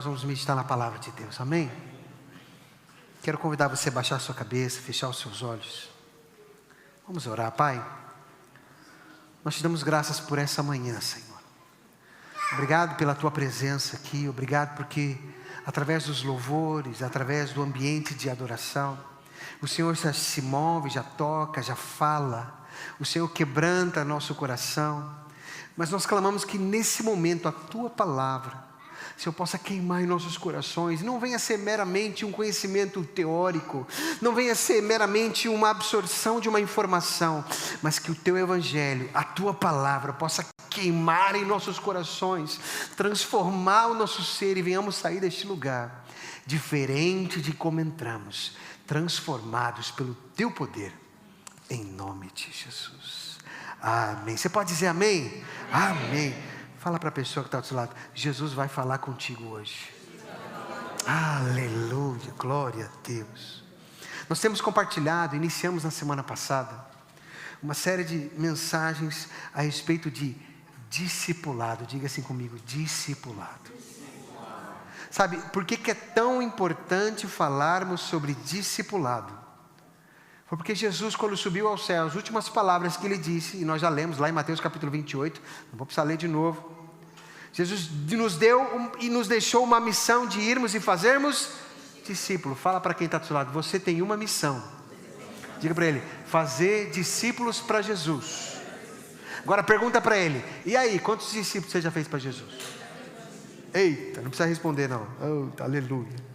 Nós vamos meditar na palavra de Deus, amém? Quero convidar você a baixar a sua cabeça, fechar os seus olhos. Vamos orar. Pai, nós te damos graças por essa manhã, Senhor. Obrigado pela tua presença aqui, obrigado porque através dos louvores, através do ambiente de adoração, o Senhor já se move, já toca, já fala, o Senhor quebranta nosso coração, mas nós clamamos que nesse momento a tua palavra, Senhor, possa queimar em nossos corações. Não venha ser meramente um conhecimento teórico, não venha ser meramente uma absorção de uma informação, mas que o teu evangelho, a tua palavra possa queimar em nossos corações, transformar o nosso ser e venhamos sair deste lugar diferente de como entramos, transformados pelo teu poder, em nome de Jesus, amém. Você pode dizer amém? Amém. Fala para a pessoa que está do seu lado: Jesus vai falar contigo hoje. Aleluia, glória a Deus. Nós temos compartilhado, iniciamos na semana passada, uma série de mensagens a respeito de discipulado. Diga assim comigo: discipulado. Sabe, por que é tão importante falarmos sobre discipulado? Foi porque Jesus, quando subiu ao céu, as últimas palavras que ele disse, e nós já lemos lá em Mateus capítulo 28, não vou precisar ler de novo. Jesus nos deu e nos deixou uma missão de irmos e fazermos discípulos. Fala para quem está do seu lado: você tem uma missão. Diga para ele: fazer discípulos para Jesus. Agora pergunta para ele: e aí, quantos discípulos você já fez para Jesus? Eita, não precisa responder não. Oh, aleluia.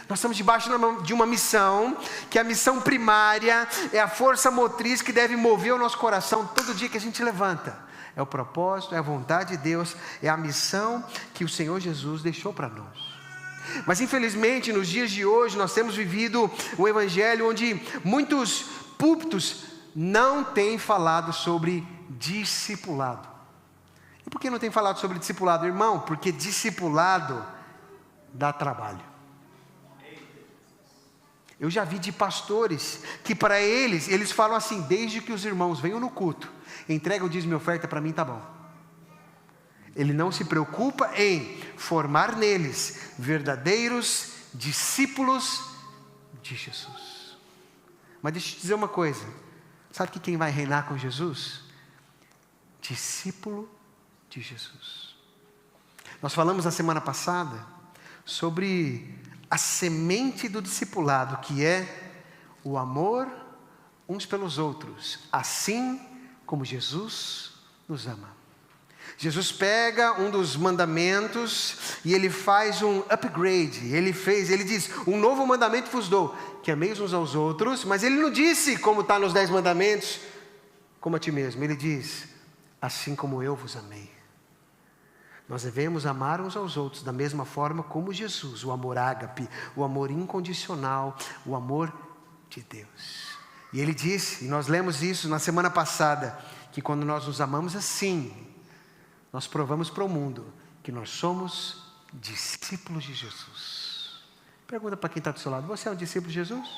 Nós estamos debaixo de uma missão, que a missão primária é a força motriz que deve mover o nosso coração todo dia que a gente levanta. É o propósito, é a vontade de Deus, é a missão que o Senhor Jesus deixou para nós. Mas infelizmente nos dias de hoje nós temos vivido um evangelho onde muitos púlpitos não têm falado sobre discipulado. E por que não tem falado sobre discipulado, irmão? Porque discipulado dá trabalho. Eu já vi de pastores que para eles falam assim: desde que os irmãos venham no culto, entregam o dízimo e oferta, para mim está bom. Ele não se preocupa em formar neles verdadeiros discípulos de Jesus. Mas deixa eu te dizer uma coisa: sabe que quem vai reinar com Jesus? Discípulo de Jesus. Nós falamos na semana passada sobre a semente do discipulado, que é o amor uns pelos outros, assim como Jesus nos ama. Jesus pega um dos mandamentos e ele faz um upgrade. Ele diz: um novo mandamento vos dou, que ameis uns aos outros. Mas ele não disse, como está nos 10 mandamentos, como a ti mesmo. Ele diz: assim como eu vos amei. Nós devemos amar uns aos outros da mesma forma como Jesus, o amor ágape, o amor incondicional, o amor de Deus. E ele disse, e nós lemos isso na semana passada, que quando nós nos amamos assim, nós provamos para o mundo que nós somos discípulos de Jesus. Pergunta para quem está do seu lado: você é um discípulo de Jesus?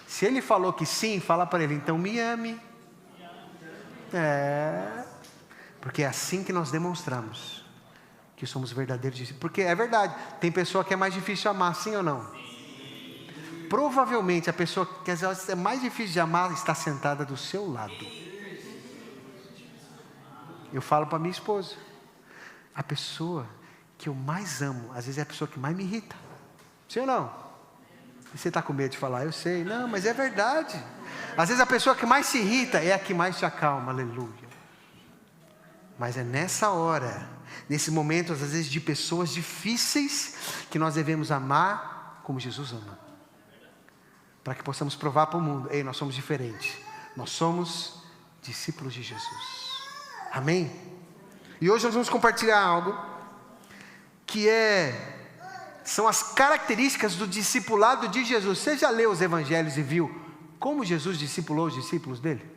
Se ele falou que sim, fala para ele: então me ame. Porque é assim que nós demonstramos que somos verdadeiros discípulos. Porque é verdade, tem pessoa que é mais difícil de amar, sim ou não? Sim. Provavelmente a pessoa que é mais difícil de amar está sentada do seu lado. Eu falo para minha esposa: a pessoa que eu mais amo, às vezes é a pessoa que mais me irrita. Sim ou não? E você está com medo de falar? Eu sei. Não, mas é verdade. Às vezes a pessoa que mais se irrita é a que mais te acalma. Aleluia. Mas é nessa hora, nesse momento, às vezes de pessoas difíceis, que nós devemos amar como Jesus ama. Para que possamos provar para o mundo: ei, nós somos diferentes. Nós somos discípulos de Jesus. Amém? E hoje nós vamos compartilhar algo que são as características do discipulado de Jesus. Você já leu os evangelhos e viu como Jesus discipulou os discípulos dele?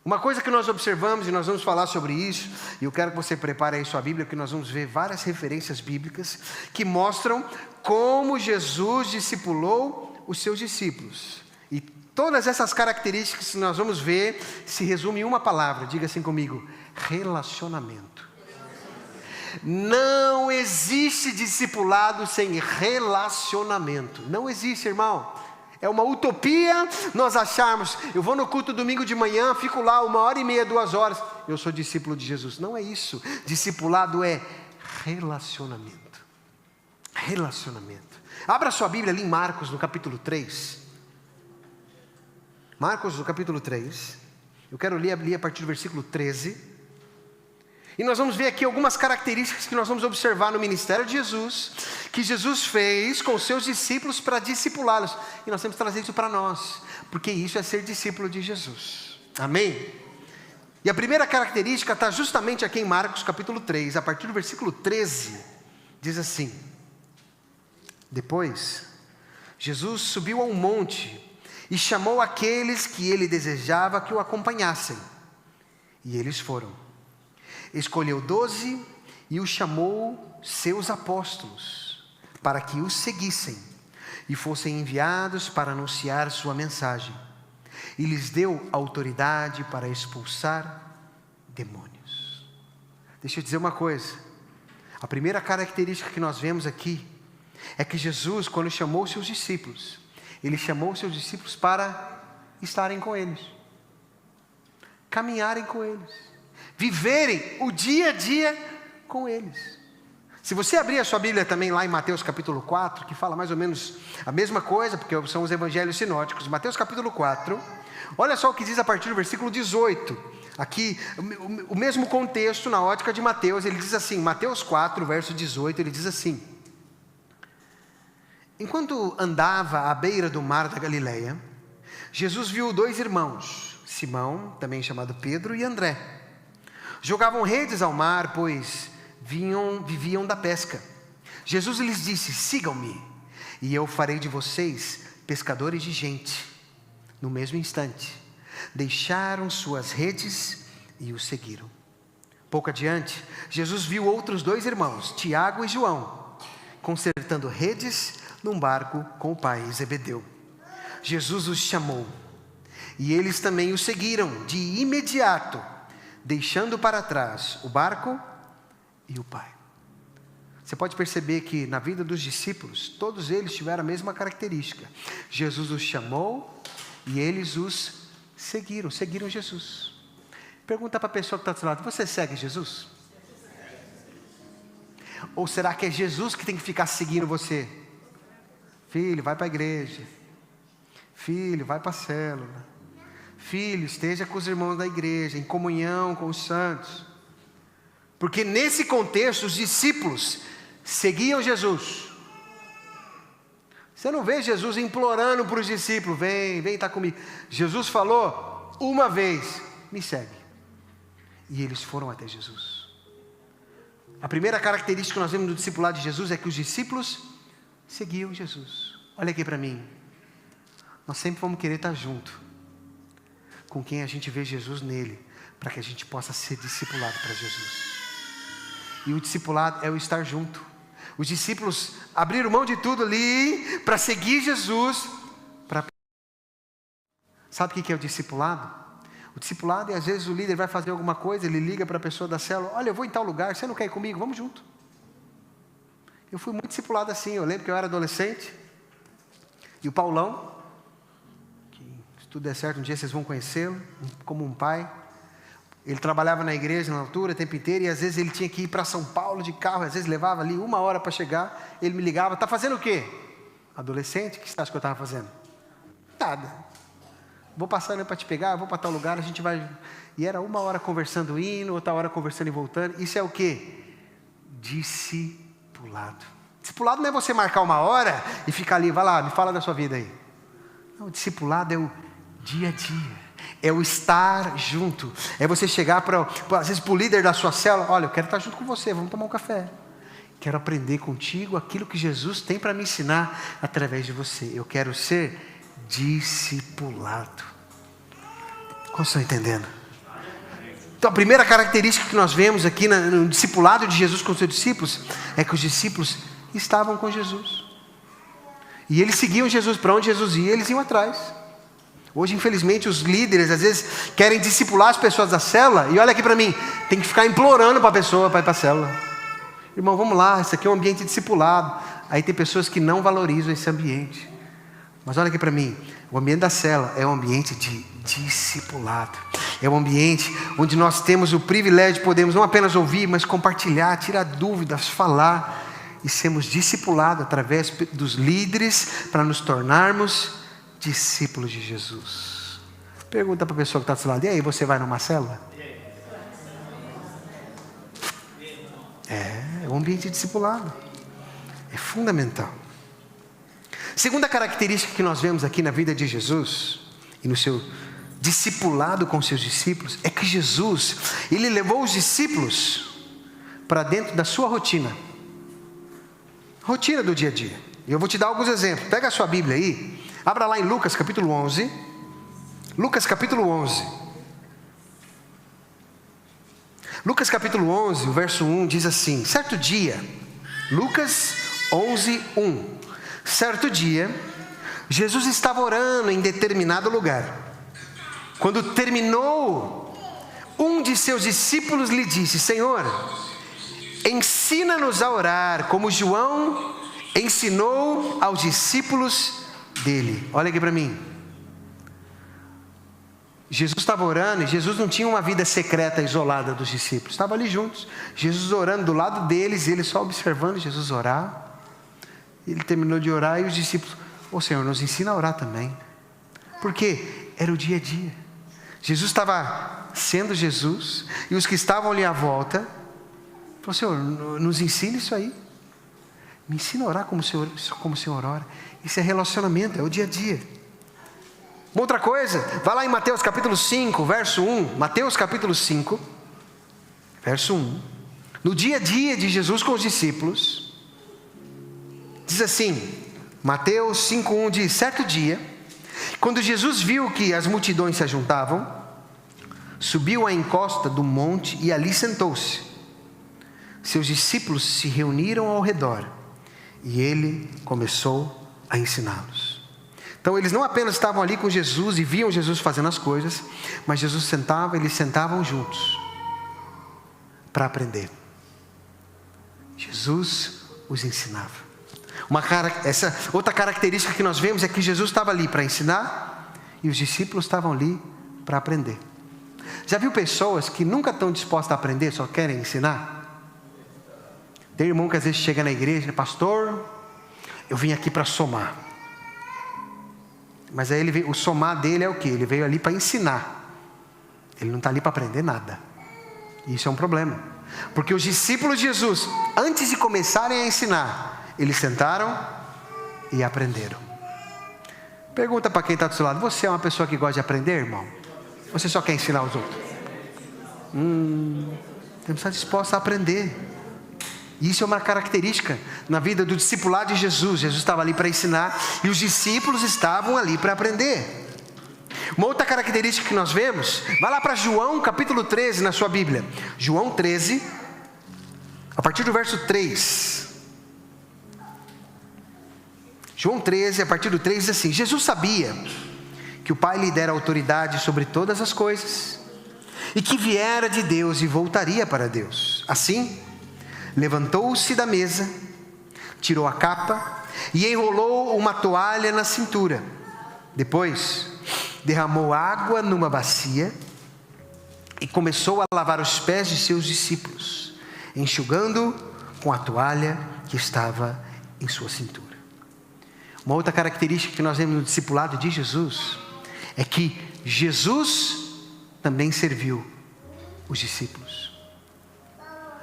Uma coisa que nós observamos, e nós vamos falar sobre isso, e eu quero que você prepare aí sua Bíblia, porque nós vamos ver várias referências bíblicas que mostram como Jesus discipulou os seus discípulos. E todas essas características que nós vamos ver se resumem em uma palavra. Diga assim comigo: relacionamento. Não existe discipulado sem relacionamento. Não existe, irmão. É uma utopia nós acharmos, eu vou no culto domingo de manhã, fico lá 1h30, 2 horas, eu sou discípulo de Jesus. Não é isso. Discipulado é relacionamento. Relacionamento. Abra sua Bíblia ali em Marcos, no capítulo 3. Marcos, no capítulo 3. Eu quero ler a partir do versículo 13. E nós vamos ver aqui algumas características que nós vamos observar no ministério de Jesus, que Jesus fez com os seus discípulos para discipulá-los. E nós temos que trazer isso para nós, porque isso é ser discípulo de Jesus. Amém? E a primeira característica está justamente aqui em Marcos capítulo 3, a partir do versículo 13. Diz assim: depois, Jesus subiu a um monte e chamou aqueles que ele desejava que o acompanhassem. E eles foram. Escolheu 12 e os chamou seus apóstolos, para que os seguissem e fossem enviados para anunciar sua mensagem. E lhes deu autoridade para expulsar demônios. Deixa eu dizer uma coisa. A primeira característica que nós vemos aqui é que Jesus, quando chamou seus discípulos, ele chamou seus discípulos para estarem com eles, caminharem com eles, viverem o dia a dia com eles. Se você abrir a sua Bíblia também lá em Mateus capítulo 4, que fala mais ou menos a mesma coisa, porque são os evangelhos sinóticos. Mateus capítulo 4, olha só o que diz a partir do versículo 18. Aqui, o mesmo contexto na ótica de Mateus, ele diz assim, Mateus 4, verso 18, ele diz assim: enquanto andava à beira do mar da Galileia, Jesus viu 2 irmãos, Simão, também chamado Pedro, e André. Jogavam redes ao mar, pois viviam da pesca. Jesus lhes disse: sigam-me, e eu farei de vocês pescadores de gente. No mesmo instante, deixaram suas redes e o seguiram. Pouco adiante, Jesus viu outros 2 irmãos, Tiago e João, consertando redes num barco com o pai Zebedeu. Jesus os chamou, e eles também o seguiram de imediato, deixando para trás o barco e o pai. Você pode perceber que na vida dos discípulos, todos eles tiveram a mesma característica. Jesus os chamou e eles os seguiram Jesus. Pergunta para a pessoa que está do seu lado: você segue Jesus? Ou será que é Jesus que tem que ficar seguindo você? Filho, vai para a igreja. Filho, vai para a célula. Filho, esteja com os irmãos da igreja, em comunhão com os santos. Porque nesse contexto, os discípulos seguiam Jesus. Você não vê Jesus implorando para os discípulos: vem estar comigo. Jesus falou uma vez: me segue. E eles foram até Jesus. A primeira característica que nós vemos no discipulado de Jesus é que os discípulos seguiam Jesus. Olha aqui para mim. Nós sempre vamos querer estar junto com quem a gente vê Jesus nele, para que a gente possa ser discipulado para Jesus. E o discipulado é o estar junto. Os discípulos abriram mão de tudo ali para seguir Jesus. Sabe o que é o discipulado? O discipulado é, às vezes o líder vai fazer alguma coisa, ele liga para a pessoa da célula: olha, eu vou em tal lugar, você não quer ir comigo? Vamos junto. Eu fui muito discipulado assim. Eu lembro que eu era adolescente, e o Paulão, se tudo der certo, um dia vocês vão conhecê-lo, como um pai. Ele trabalhava na igreja na altura, o tempo inteiro, e às vezes ele tinha que ir para São Paulo de carro, às vezes levava ali 1 hora para chegar. Ele me ligava: está fazendo o quê? Adolescente, o que você acha que eu estava fazendo? Nada. Vou passando para te pegar, vou para tal lugar, a gente vai. E era 1 hora conversando indo, outra hora conversando e voltando. Isso é o quê? Discipulado. Discipulado não é você marcar 1 hora e ficar ali: vai lá, me fala da sua vida aí. Não, o discipulado é o dia a dia. É o estar junto. É você chegar às vezes para o líder da sua célula: olha, eu quero estar junto com você, vamos tomar um café. Quero aprender contigo aquilo que Jesus tem para me ensinar através de você. Eu quero ser discipulado. Como estão entendendo? Então a primeira característica que nós vemos aqui no discipulado de Jesus com os seus discípulos é que os discípulos estavam com Jesus. E eles seguiam Jesus. Para onde Jesus ia, eles iam atrás. Hoje, infelizmente, os líderes às vezes querem discipular as pessoas da célula. E olha aqui para mim, tem que ficar implorando para a pessoa para ir para a célula. Irmão, vamos lá, isso aqui é um ambiente discipulado. Aí tem pessoas que não valorizam esse ambiente. Mas olha aqui para mim, o ambiente da célula é um ambiente de discipulado. É um ambiente onde nós temos o privilégio de podermos não apenas ouvir, mas compartilhar, tirar dúvidas, falar e sermos discipulados através dos líderes para nos tornarmos discípulos de Jesus. Pergunta para a pessoa que está do seu lado: e aí, você vai numa célula? É um ambiente discipulado. É fundamental. Segunda característica que nós vemos aqui na vida de Jesus e no seu discipulado com seus discípulos é que Jesus, ele levou os discípulos para dentro da sua rotina do dia a dia. E eu vou te dar alguns exemplos. Pega a sua Bíblia aí, abra lá em Lucas capítulo 11. Lucas capítulo 11. Lucas capítulo 11, o verso 1 diz assim: certo dia, Lucas 11, 1. Certo dia, Jesus estava orando em determinado lugar. Quando terminou, um de seus discípulos lhe disse: Senhor, ensina-nos a orar, como João ensinou aos discípulos dele. Olha aqui para mim. Jesus estava orando e Jesus não tinha uma vida secreta isolada dos discípulos. Estava ali juntos. Jesus orando do lado deles e eles só observando Jesus orar. Ele terminou de orar e os discípulos: ô Senhor, nos ensina a orar também. Porque era o dia a dia. Jesus estava sendo Jesus e os que estavam ali à volta falaram: Senhor, nos ensina isso aí. Me ensina a orar como o Senhor ora. Isso é relacionamento, é o dia a dia. Uma outra coisa, vai lá em Mateus capítulo 5, verso 1. Mateus capítulo 5, verso 1. No dia a dia de Jesus com os discípulos, diz assim, Mateus 5:1 diz: certo dia, quando Jesus viu que as multidões se ajuntavam, subiu à encosta do monte e ali sentou-se. Seus discípulos se reuniram ao redor e ele começou a ensiná-los. Então eles não apenas estavam ali com Jesus e viam Jesus fazendo as coisas, mas Jesus sentava, eles sentavam juntos para aprender. Jesus os ensinava. Essa outra característica que nós vemos é que Jesus estava ali para ensinar e os discípulos estavam ali para aprender. Já viu pessoas que nunca estão dispostas a aprender, só querem ensinar? Tem irmão que às vezes chega na igreja: pastor, eu vim aqui para somar. Mas aí o somar dele é o quê? Ele veio ali para ensinar. Ele não está ali para aprender nada. E isso é um problema. Porque os discípulos de Jesus, antes de começarem a ensinar, eles sentaram e aprenderam. Pergunta para quem está do seu lado: você é uma pessoa que gosta de aprender, irmão? Você só quer ensinar os outros? Temos que estar disposto a aprender. E isso é uma característica na vida do discipulado de Jesus. Jesus estava ali para ensinar e os discípulos estavam ali para aprender. Uma outra característica que nós vemos, vai lá para João capítulo 13 na sua Bíblia. João 13, a partir do verso 3. João 13, a partir do 3 diz assim: Jesus sabia que o Pai lhe dera autoridade sobre todas as coisas e que viera de Deus e voltaria para Deus. Assim, levantou-se da mesa, tirou a capa e enrolou uma toalha na cintura. Depois, derramou água numa bacia e começou a lavar os pés de seus discípulos, enxugando com a toalha que estava em sua cintura. Uma outra característica que nós vemos no discipulado de Jesus é que Jesus também serviu os discípulos.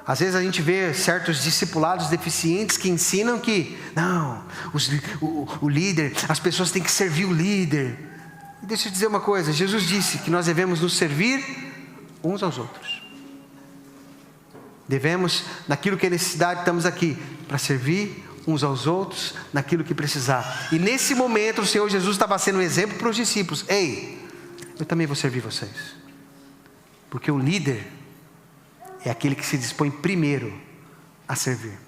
Às vezes a gente vê certos discipulados deficientes que ensinam que não, o líder, as pessoas têm que servir o líder. E deixa eu dizer uma coisa: Jesus disse que nós devemos nos servir uns aos outros. Devemos, naquilo que é necessidade, estamos aqui para servir uns aos outros, naquilo que precisar. E nesse momento o Senhor Jesus estava sendo um exemplo para os discípulos: ei, eu também vou servir vocês. Porque o líder é aquele que se dispõe primeiro a servir.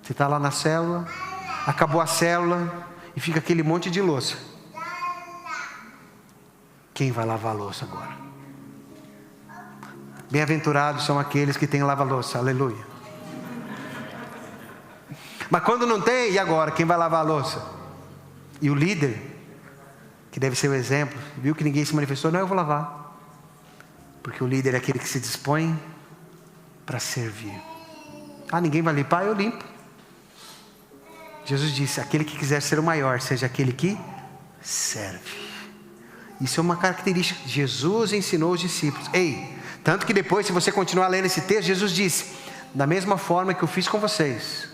Você está lá na célula, acabou a célula e fica aquele monte de louça. quem vai lavar a louça agora? Bem-aventurados são aqueles que têm lava-louça, aleluia. Mas quando não tem, e agora? Quem vai lavar a louça? E o líder, que deve ser o exemplo, viu que ninguém se manifestou, não, eu vou lavar. Porque o líder é aquele que se dispõe para servir. Ah, ninguém vai limpar, eu limpo. Jesus disse, aquele que quiser ser o maior, seja aquele que serve. Isso é uma característica que Jesus ensinou os discípulos. Tanto que depois, se você continuar lendo esse texto, Jesus disse, da mesma forma que eu fiz com vocês,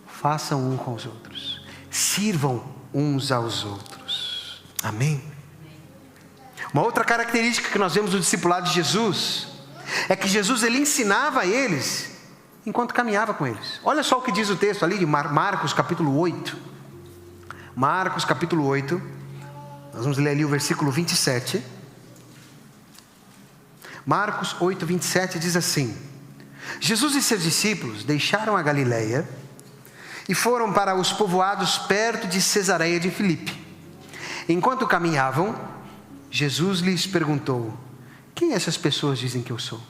façam um com os outros, sirvam uns aos outros. Amém? Uma outra característica que nós vemos no discipulado de Jesus, é que Jesus ele ensinava a eles, enquanto caminhava com eles. Olha só o que diz o texto ali de Marcos capítulo 8. Marcos capítulo 8, nós vamos ler ali o versículo 27. Marcos 8, 27 diz assim: Jesus e seus discípulos deixaram a Galileia e foram para os povoados perto de Cesareia de Filipe. Enquanto caminhavam, Jesus lhes perguntou: quem essas pessoas dizem que eu sou?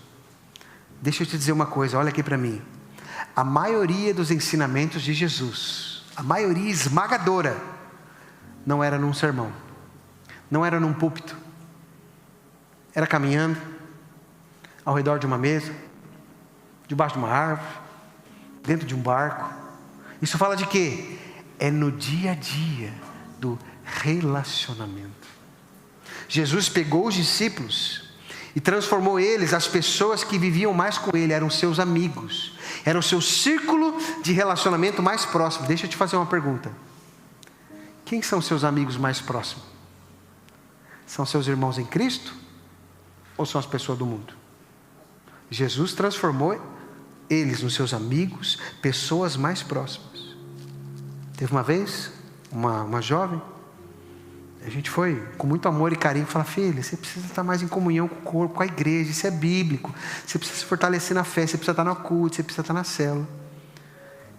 Deixa eu te dizer uma coisa, olha aqui para mim. A maioria dos ensinamentos de Jesus, a maioria esmagadora, não era num sermão, não era num púlpito, era caminhando ao redor de uma mesa, debaixo de uma árvore, dentro de um barco. Isso fala de quê? É no dia a dia do relacionamento. Jesus pegou os discípulos e transformou eles, as pessoas que viviam mais com ele, eram seus amigos, era o seu círculo de relacionamento mais próximo. Deixa eu te fazer uma pergunta: quem são seus amigos mais próximos? São seus irmãos em Cristo? Ou são as pessoas do mundo? Jesus transformou eles nos seus amigos, pessoas mais próximas. Teve uma vez, uma jovem, a gente foi com muito amor e carinho falar: filha, você precisa estar mais em comunhão com o corpo, com a igreja, isso é bíblico, você precisa se fortalecer na fé, você precisa estar no culto, você precisa estar na célula.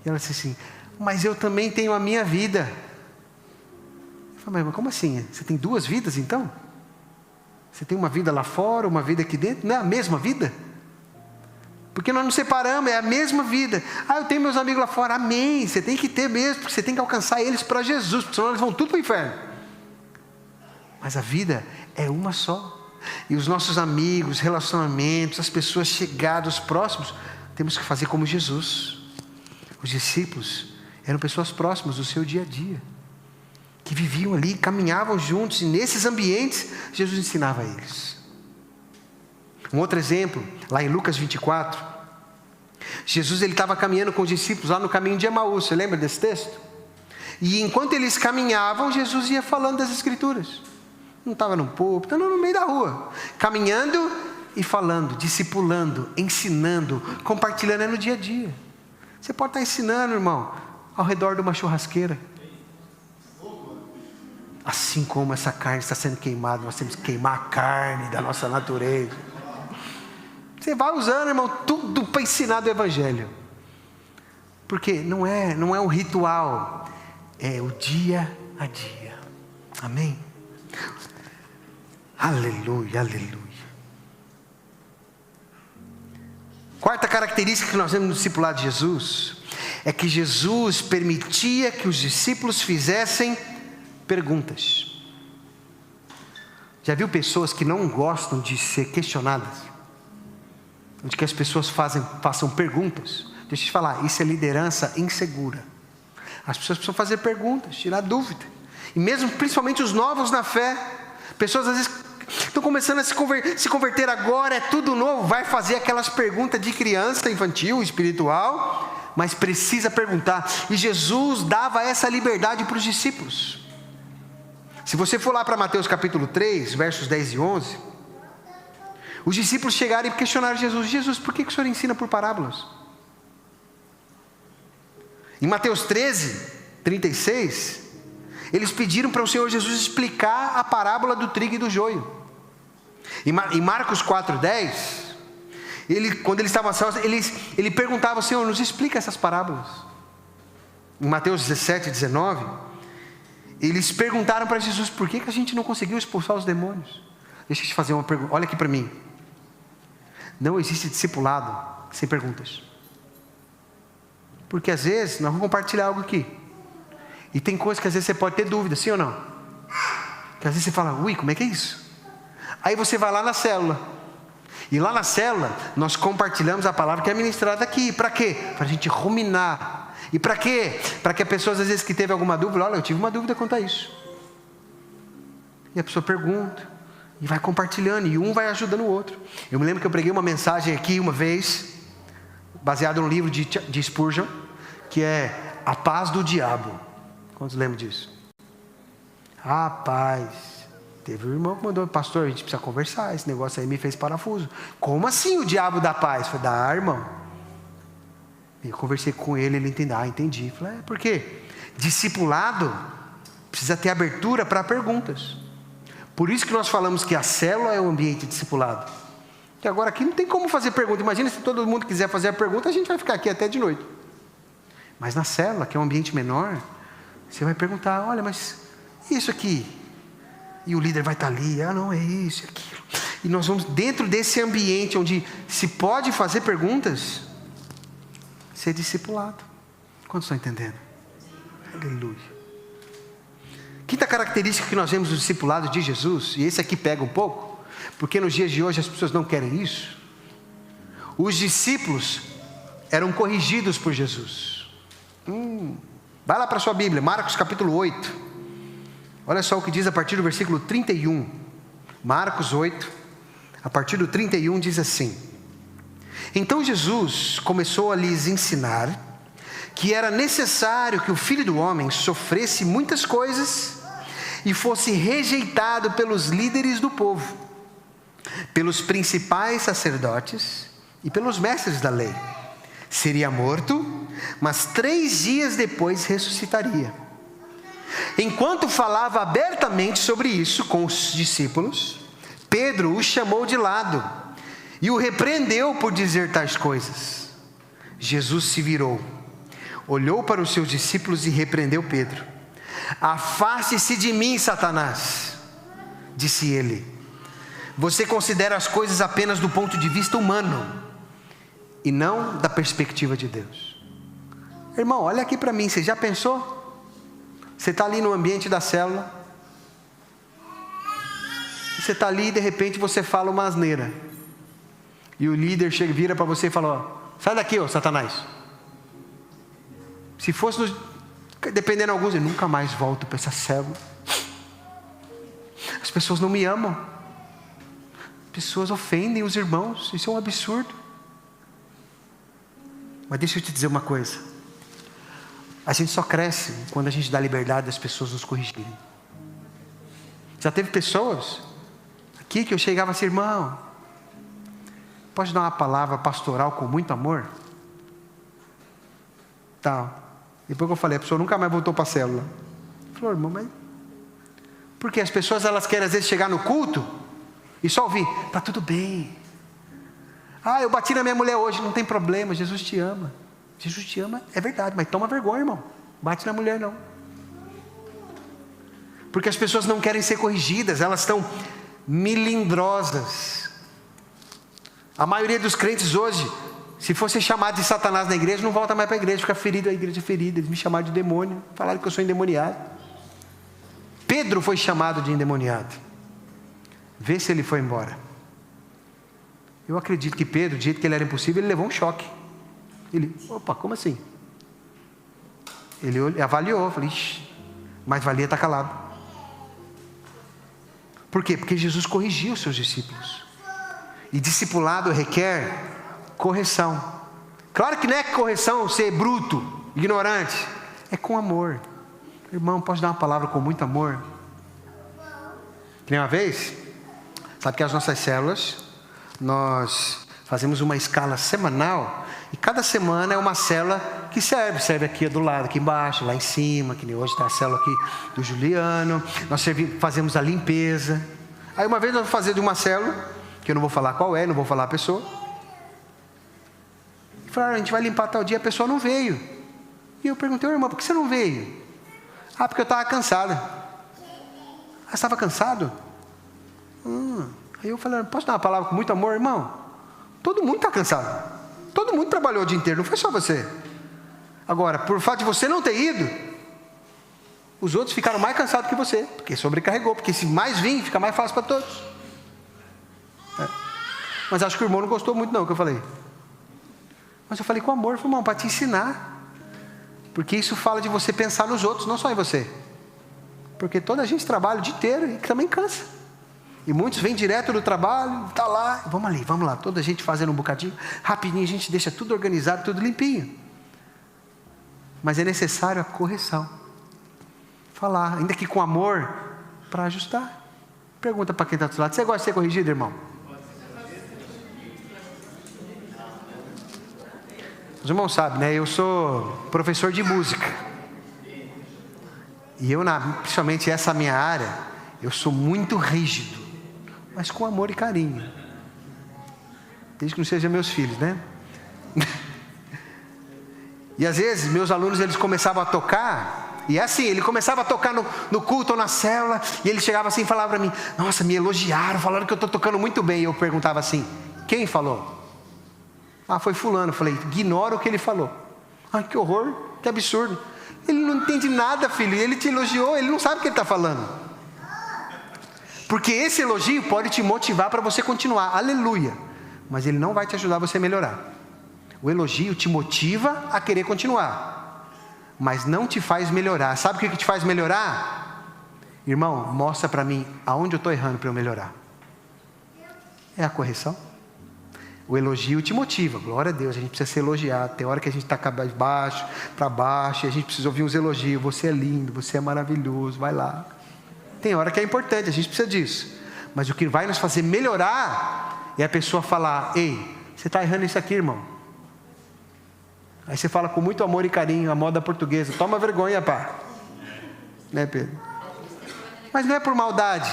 E ela disse assim: mas eu também tenho a minha vida. Eu falei: mas como assim? Você tem duas vidas então? Você tem uma vida lá fora, uma vida aqui dentro? Não é a mesma vida? Porque nós nos separamos, é a mesma vida. Ah, eu tenho meus amigos lá fora. Amém, você tem que ter mesmo, porque você tem que alcançar eles para Jesus, porque senão eles vão tudo para o inferno. Mas a vida é uma só. E os nossos amigos, relacionamentos, as pessoas chegadas, próximos, temos que fazer como Jesus. Os discípulos eram pessoas próximas do seu dia a dia, que viviam ali, caminhavam juntos, e nesses ambientes Jesus ensinava a eles. Um outro exemplo, lá em Lucas 24, Jesus ele estava caminhando com os discípulos lá no caminho de Emaús. Você lembra desse texto? E enquanto eles caminhavam, Jesus ia falando das Escrituras. Não estava no púlpito, não, no meio da rua, caminhando e falando, discipulando, ensinando, compartilhando no dia a dia. Você pode estar ensinando, irmão, ao redor de uma churrasqueira. Assim como essa carne está sendo queimada, nós temos que queimar a carne da nossa natureza. Você vai usando, irmão, tudo para ensinar do Evangelho. Porque não é um ritual, é o dia a dia. Amém? Aleluia, aleluia. Quarta característica que nós vemos no discipulado de Jesus é que Jesus permitia que os discípulos fizessem perguntas. Já viu pessoas que não gostam de ser questionadas? Onde que as pessoas façam perguntas? Deixa eu te falar, isso é liderança insegura. As pessoas precisam fazer perguntas, tirar dúvida. E mesmo, principalmente os novos na fé, pessoas às vezes estão começando a se converter agora, é tudo novo, vai fazer aquelas perguntas de criança, infantil, espiritual, mas precisa perguntar. E Jesus dava essa liberdade para os discípulos. Se você for lá para Mateus capítulo 3, versos 10 e 11... os discípulos chegaram e questionaram Jesus: Jesus, por que o Senhor ensina por parábolas? Em Mateus 13, 36, eles pediram para o Senhor Jesus explicar a parábola do trigo e do joio. Em Marcos 4, 10, quando eles estavam ele perguntava: Senhor, nos explica essas parábolas. Em Mateus 17, 19, Eles perguntaram para Jesus: por que a gente não conseguiu expulsar os demônios? Deixa eu te fazer uma pergunta, olha aqui para mim. Não existe discipulado sem perguntas. Porque às vezes, nós vamos compartilhar algo aqui, e tem coisas que às vezes você pode ter dúvida, sim ou não? Que às vezes você fala: ui, como é que é isso? Aí você vai lá na célula, e lá na célula nós compartilhamos a palavra que é ministrada aqui. Para quê? Para a gente ruminar. E para quê? Para que a pessoa, às vezes, que teve alguma dúvida: olha, eu tive uma dúvida quanto a isso. E a pessoa pergunta, e vai compartilhando, e um vai ajudando o outro. Eu me lembro que eu preguei uma mensagem aqui uma vez, baseado no livro de Spurgeon, que é A Paz do Diabo. Quantos lembram disso? Rapaz, teve um irmão que mandou: pastor, a gente precisa conversar, esse negócio aí me fez parafuso. Como assim o diabo dá paz? Foi dar, irmão. Eu conversei com ele, ele entendeu. Entendi. Falei: por quê? Discipulado precisa ter abertura para perguntas. Por isso que nós falamos que a célula é o ambiente discipulado. E agora aqui não tem como fazer pergunta. Imagina se todo mundo quiser fazer a pergunta, a gente vai ficar aqui até de noite. Mas na célula, que é um ambiente menor, você vai perguntar: olha, mas isso aqui? E o líder vai estar ali: não, é isso, é aquilo. E nós vamos dentro desse ambiente onde se pode fazer perguntas, ser discipulado. Quantos estão entendendo? Aleluia. Quinta característica que nós vemos no discipulado de Jesus, e esse aqui pega um pouco, porque nos dias de hoje as pessoas não querem isso. Os discípulos eram corrigidos por Jesus. Vai lá para a sua Bíblia, Marcos capítulo 8. Olha só o que diz a partir do versículo 31. Marcos 8, a partir do 31 diz assim: então Jesus começou a lhes ensinar que era necessário que o Filho do Homem sofresse muitas coisas e fosse rejeitado pelos líderes do povo, pelos principais sacerdotes e pelos mestres da lei. Seria morto, mas 3 dias depois ressuscitaria. Enquanto falava abertamente sobre isso com os discípulos, Pedro o chamou de lado e o repreendeu por dizer tais coisas. Jesus se virou, olhou para os seus discípulos e repreendeu Pedro. Afaste-se de mim, Satanás, disse ele. Você considera as coisas apenas do ponto de vista humano e não da perspectiva de Deus. Irmão, olha aqui para mim, você já pensou? Você está ali no ambiente da célula, você está ali e de repente você fala uma asneira. E o líder chega, vira para você e fala: sai daqui, ó Satanás. Se fosse, dependendo de alguns, eu nunca mais volto para essa célula. As pessoas não me amam. Pessoas ofendem os irmãos. Isso é um absurdo. Mas deixa eu te dizer uma coisa: a gente só cresce quando a gente dá liberdade das pessoas nos corrigirem. Já teve pessoas aqui que eu chegava assim: irmão, pode dar uma palavra pastoral com muito amor? Tal. Depois que eu falei, a pessoa nunca mais voltou para a célula. Falou: irmão, mas... porque as pessoas, elas querem às vezes chegar no culto e só ouvir: está tudo bem. Eu bati na minha mulher hoje. Não tem problema, Jesus te ama. Jesus te ama, é verdade, mas toma vergonha, irmão. Bate na mulher não. Porque as pessoas não querem ser corrigidas, elas estão melindrosas. A maioria dos crentes hoje, se fosse chamado de Satanás na igreja, não volta mais para a igreja, fica ferido, a igreja é ferida. Eles me chamaram de demônio, falaram que eu sou endemoniado. Pedro foi chamado de endemoniado. Vê se ele foi embora. Eu acredito que Pedro, do jeito que ele era impossível, ele levou um choque. Ele: opa, como assim? Ele avaliou, falei: ixi, mas valia estar calado. Por quê? Porque Jesus corrigiu os seus discípulos. E discipulado requer correção. Claro que não é correção ser bruto, ignorante. É com amor. Irmão, posso dar uma palavra com muito amor? Que nem uma vez, sabe que as nossas células, nós fazemos uma escala semanal. E cada semana é uma célula que serve aqui do lado, aqui embaixo, lá em cima, que nem hoje está a célula aqui do Juliano. Nós fazemos a limpeza. Aí uma vez nós vamos fazer de uma célula, que eu não vou falar qual é, não vou falar a pessoa. E falaram: a gente vai limpar tal dia, a pessoa não veio. E eu perguntei: irmão, por que você não veio? Ah, porque eu estava cansado. Ah, você estava cansado? Aí eu falei, posso dar uma palavra com muito amor, irmão? Todo mundo está cansado. Todo mundo trabalhou o dia inteiro, não foi só você. Agora, por fato de você não ter ido, os outros ficaram mais cansados que você, porque sobrecarregou, porque se mais vir, fica mais fácil para todos. Mas acho que o irmão não gostou muito não, que eu falei. Mas eu falei com amor, irmão, para te ensinar. Porque isso fala de você pensar nos outros, não só em você. Porque toda a gente trabalha o dia inteiro e também cansa. E muitos vêm direto do trabalho, tá lá, vamos ali, vamos lá. Toda a gente fazendo um bocadinho, rapidinho a gente deixa tudo organizado, tudo limpinho. Mas é necessário a correção. Falar, ainda que com amor, para ajustar. Pergunta para quem está do seu lado, você gosta de ser corrigido, irmão? Os irmãos sabem, né? Eu sou professor de música. E eu, principalmente essa minha área, eu sou muito rígido. Mas com amor e carinho. Desde que não sejam meus filhos, né? E às vezes, meus alunos, eles começavam a tocar. E é assim, ele começava a tocar no culto ou na célula. E ele chegava assim e falava para mim, nossa, me elogiaram, falaram que eu estou tocando muito bem. E eu perguntava assim, quem falou? Ah, foi fulano. Eu falei, ignora o que ele falou. Ai, que horror, que absurdo. Ele não entende nada, filho. Ele te elogiou, ele não sabe o que ele está falando. Porque esse elogio pode te motivar para você continuar. Aleluia. Mas ele não vai te ajudar você a melhorar. O elogio te motiva a querer continuar. Mas não te faz melhorar. Sabe o que te faz melhorar? Irmão, mostra para mim aonde eu estou errando para eu melhorar. É a correção. O elogio te motiva, glória a Deus, a gente precisa ser elogiado. Tem hora que a gente está baixo, para baixo, e a gente precisa ouvir uns elogios. Você é lindo, você é maravilhoso, vai lá. Tem hora que é importante, a gente precisa disso. Mas o que vai nos fazer melhorar é a pessoa falar, ei, você está errando isso aqui, irmão. Aí você fala com muito amor e carinho, a moda portuguesa, toma vergonha, pá. Né, Pedro? Mas não é por maldade,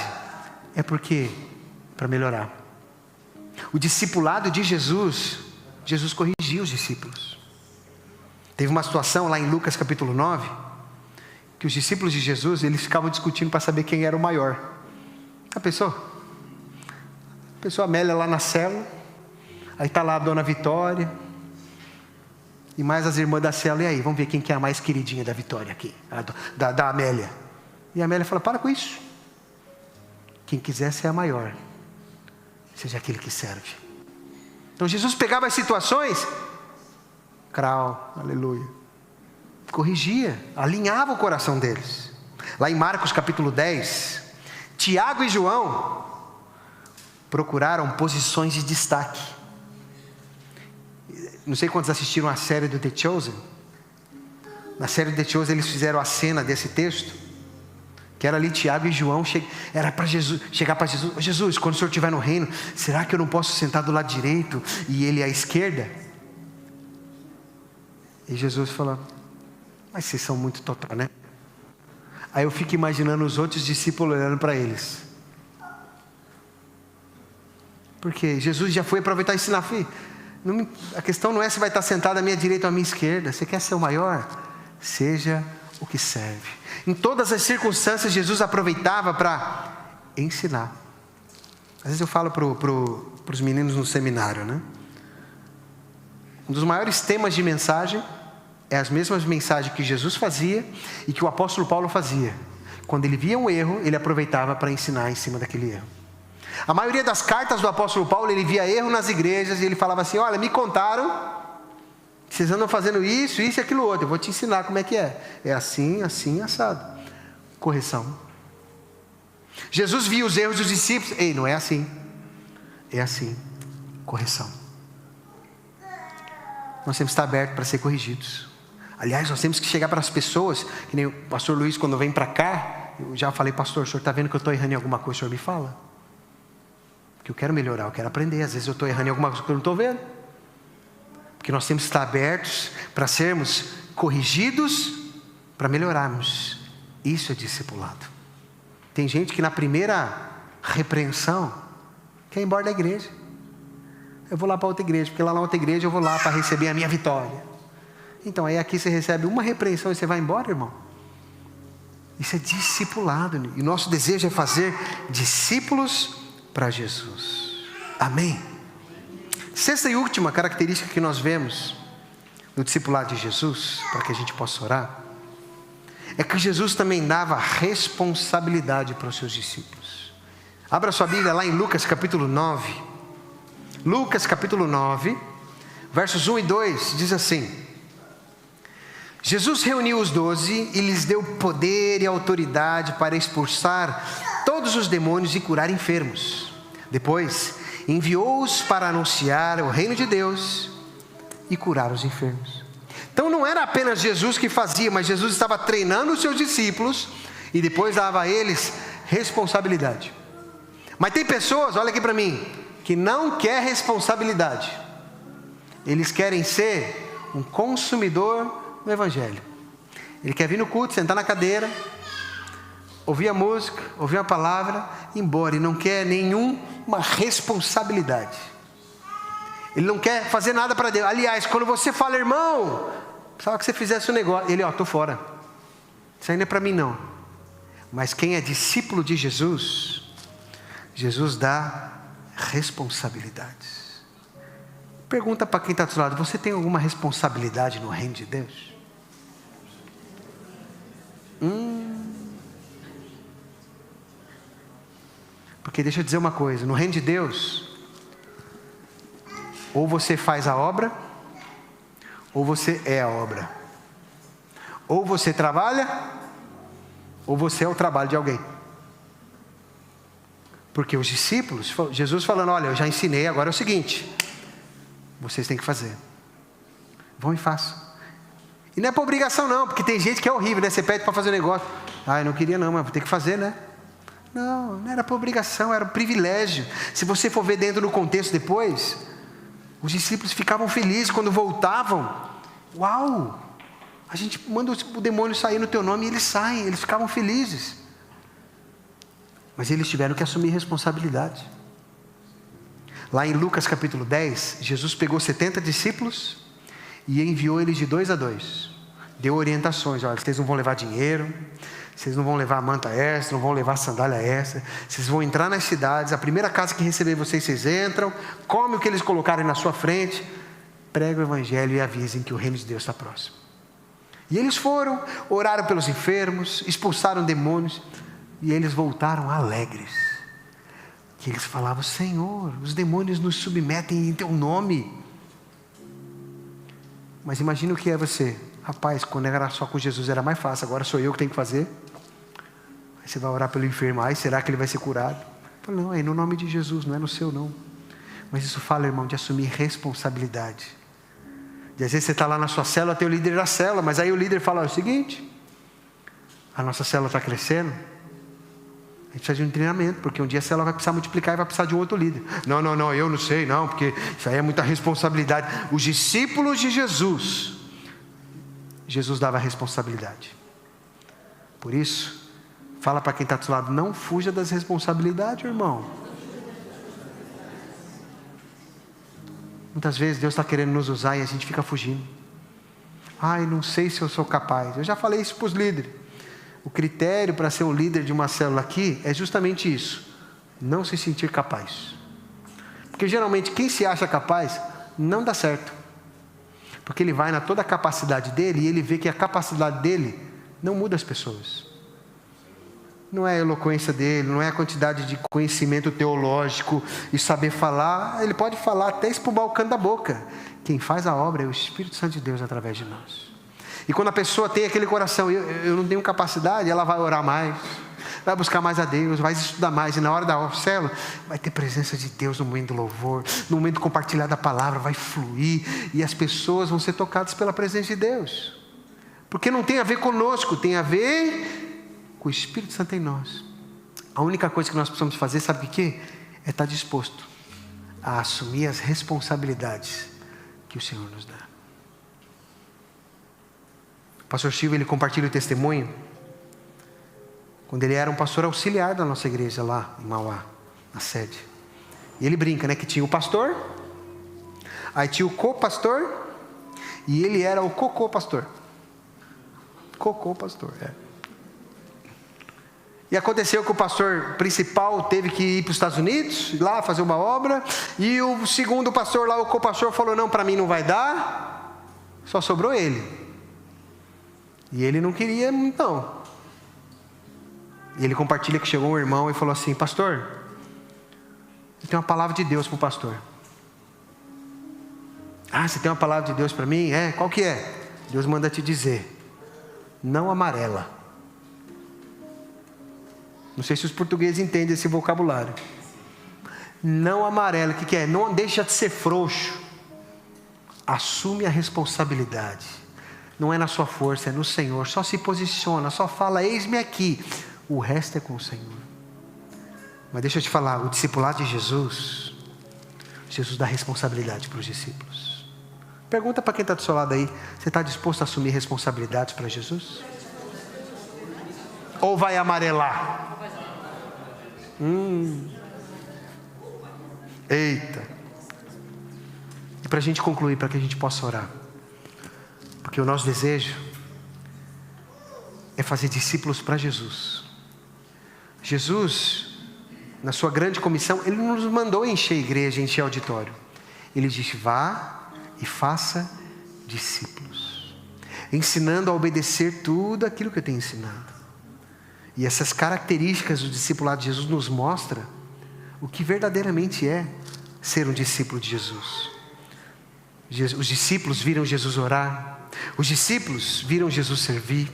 é porque, para melhorar. O discipulado de Jesus, Jesus corrigia os discípulos. Teve uma situação lá em Lucas capítulo 9, que os discípulos de Jesus, eles ficavam discutindo para saber quem era o maior. A pessoa Amélia lá na célula, aí está lá a dona Vitória, e mais as irmãs da célula, e aí, vamos ver quem que é a mais queridinha da Vitória aqui, da Amélia. E a Amélia fala, para com isso. Quem quiser ser a maior, seja aquele que serve. Então Jesus pegava as situações, aleluia, corrigia, alinhava o coração deles. Lá em Marcos capítulo 10, Tiago e João procuraram posições de destaque. Não sei quantos assistiram a série do The Chosen. Na série do The Chosen eles fizeram a cena desse texto, que era ali Tiago e João, era para chegar para Jesus, Jesus, quando o Senhor estiver no reino, será que eu não posso sentar do lado direito e ele à esquerda? E Jesus falou, mas vocês são muito total, né? Aí eu fico imaginando os outros discípulos olhando para eles. Porque Jesus já foi aproveitar e ensinar, filho, a questão não é se vai estar sentado à minha direita ou à minha esquerda, você quer ser o maior? Seja o que serve. Em todas as circunstâncias, Jesus aproveitava para ensinar. Às vezes eu falo para os meninos no seminário, né? Um dos maiores temas de mensagem é as mesmas mensagens que Jesus fazia e que o apóstolo Paulo fazia. Quando ele via um erro, ele aproveitava para ensinar em cima daquele erro. A maioria das cartas do apóstolo Paulo, ele via erro nas igrejas e ele falava assim, olha, me contaram, vocês andam fazendo isso e aquilo outro, eu vou te ensinar como é que é. É assim, assim, assado. Correção. Jesus via os erros dos discípulos, ei, não é assim. É assim. Correção. Nós temos que estar abertos para ser corrigidos. Aliás, nós temos que chegar para as pessoas, que nem o pastor Luiz quando vem para cá, eu já falei, pastor, o senhor está vendo que eu estou errando em alguma coisa, o senhor me fala. Porque eu quero melhorar, eu quero aprender, às vezes eu estou errando em alguma coisa que eu não estou vendo. Porque nós temos que estar abertos para sermos corrigidos, para melhorarmos. Isso é discipulado. Tem gente que na primeira repreensão quer ir embora da igreja. Eu vou lá para outra igreja, porque lá na outra igreja eu vou lá para receber a minha vitória. Então aí aqui você recebe uma repreensão e você vai embora, irmão. Isso é discipulado. E o nosso desejo é fazer discípulos para Jesus. Amém? Sexta e última característica que nós vemos no discipulado de Jesus, para que a gente possa orar, é que Jesus também dava responsabilidade para os seus discípulos. Abra sua Bíblia lá em Lucas capítulo 9. Lucas capítulo 9, versos 1 e 2, diz assim: Jesus reuniu os 12 e lhes deu poder e autoridade para expulsar todos os demônios e curar enfermos. Depois, enviou-os para anunciar o reino de Deus e curar os enfermos. Então não era apenas Jesus que fazia, mas Jesus estava treinando os seus discípulos e depois dava a eles responsabilidade. Mas tem pessoas, olha aqui para mim, que não quer responsabilidade. Eles querem ser um consumidor no Evangelho. Ele quer vir no culto, sentar na cadeira, ouvir a música, ouvir a palavra, ir embora. E não quer nenhuma responsabilidade. Ele não quer fazer nada para Deus. Aliás, quando você fala, irmão, precisava que você fizesse um negócio, ele, estou fora. Isso aí não é para mim não. Mas quem é discípulo de Jesus, Jesus dá responsabilidades. Pergunta para quem está do seu lado: você tem alguma responsabilidade no reino de Deus? Porque deixa eu dizer uma coisa: no reino de Deus, ou você faz a obra, ou você é a obra. Ou você trabalha, ou você é o trabalho de alguém. Porque os discípulos, Jesus falando: olha, eu já ensinei, agora é o seguinte, vocês têm que fazer. Vão e façam. E não é por obrigação não, porque tem gente que é horrível, né? Você pede para fazer um negócio. Eu não queria não, mas vou ter que fazer, né? Não, não era por obrigação, era um privilégio. Se você for ver dentro do contexto depois, os discípulos ficavam felizes quando voltavam. Uau! A gente manda o demônio sair no teu nome e eles saem, eles ficavam felizes. Mas eles tiveram que assumir responsabilidade. Lá em Lucas capítulo 10, Jesus pegou 70 discípulos e enviou eles de 2 a 2. Deu orientações: olha, vocês não vão levar dinheiro, vocês não vão levar manta extra, não vão levar sandália extra, vocês vão entrar nas cidades, a primeira casa que receber vocês entram, come o que eles colocarem na sua frente, prega o evangelho e avisem que o reino de Deus está próximo. E eles foram, oraram pelos enfermos, expulsaram demônios, e eles voltaram alegres. Que eles falavam: Senhor, os demônios nos submetem em teu nome. Mas imagina o que é você: rapaz, quando era só com Jesus era mais fácil, agora sou eu que tenho que fazer. Aí você vai orar pelo enfermo: será que ele vai ser curado? Falo, não, é no nome de Jesus, não é no seu não. Mas isso fala, irmão, de assumir responsabilidade. E às vezes você está lá na sua célula, tem o líder da célula, mas aí o líder fala: o seguinte, a nossa célula está crescendo, a gente precisa de um treinamento, porque um dia a célula vai precisar multiplicar e vai precisar de um outro líder. Não, eu não sei não, porque isso aí é muita responsabilidade. Os discípulos de Jesus, Jesus dava responsabilidade. Por isso, fala para quem está do seu lado: não fuja das responsabilidades, irmão. Muitas vezes Deus está querendo nos usar e a gente fica fugindo. Não sei se eu sou capaz. Eu já falei isso para os líderes. O critério para ser um líder de uma célula aqui é justamente isso: não se sentir capaz. Porque geralmente quem se acha capaz não dá certo. Porque ele vai na toda a capacidade dele e ele vê que a capacidade dele não muda as pessoas. Não é a eloquência dele, não é a quantidade de conhecimento teológico e saber falar. Ele pode falar até espumar o cano da boca. Quem faz a obra é o Espírito Santo de Deus através de nós. E quando a pessoa tem aquele coração: eu não tenho capacidade, ela vai orar mais, vai buscar mais a Deus, vai estudar mais. E na hora da célula, vai ter presença de Deus no momento do louvor, no momento de compartilhar da palavra, vai fluir. E as pessoas vão ser tocadas pela presença de Deus. Porque não tem a ver conosco, tem a ver com o Espírito Santo em nós. A única coisa que nós precisamos fazer, sabe o que é? É estar disposto a assumir as responsabilidades que o Senhor nos dá. O pastor Silvio, ele compartilha o testemunho quando ele era um pastor auxiliar da nossa igreja lá em Mauá, na sede. E ele brinca, né, que tinha o pastor, aí tinha o co-pastor, e ele era o cocô-pastor. Cocô-pastor, é. E aconteceu que o pastor principal teve que ir para os Estados Unidos, lá fazer uma obra, e o segundo pastor lá, o co-pastor, falou: não, para mim não vai dar, só sobrou ele. E ele não queria, não. E ele compartilha que chegou um irmão e falou assim: pastor, eu tenho uma palavra de Deus para o pastor. Ah, você tem uma palavra de Deus para mim? É, qual que é? Deus manda te dizer: não amarela. Não sei se os portugueses entendem esse vocabulário. Não amarela, o que é? Não deixa de ser frouxo. Assume a responsabilidade. Não é na sua força, é no Senhor. Só se posiciona, só fala: eis-me aqui. O resto é com o Senhor. Mas deixa eu te falar, o discipulado de Jesus dá responsabilidade para os discípulos. Pergunta para quem está do seu lado aí: você está disposto a assumir responsabilidades para Jesus? Ou vai amarelar? Eita. E para a gente concluir, para que a gente possa orar, porque o nosso desejo é fazer discípulos para Jesus. Jesus, na sua grande comissão, Ele não nos mandou encher a igreja, encher o auditório. Ele disse: vá e faça discípulos, ensinando a obedecer tudo aquilo que eu tenho ensinado. E essas características do discipulado de Jesus nos mostra o que verdadeiramente é ser um discípulo de Jesus. Os discípulos viram Jesus orar, os discípulos viram Jesus servir,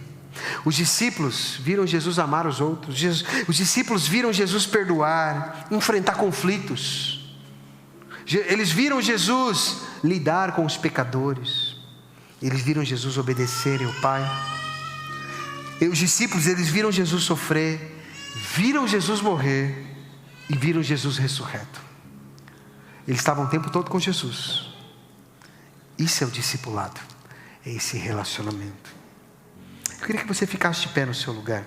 os discípulos viram Jesus amar os outros, os discípulos viram Jesus perdoar, enfrentar conflitos. Eles viram Jesus lidar com os pecadores, eles viram Jesus obedecer ao Pai. E os discípulos, eles viram Jesus sofrer, viram Jesus morrer e viram Jesus ressurreto. Eles estavam o tempo todo com Jesus. Isso é o discipulado, é esse relacionamento. Eu queria que você ficasse de pé no seu lugar.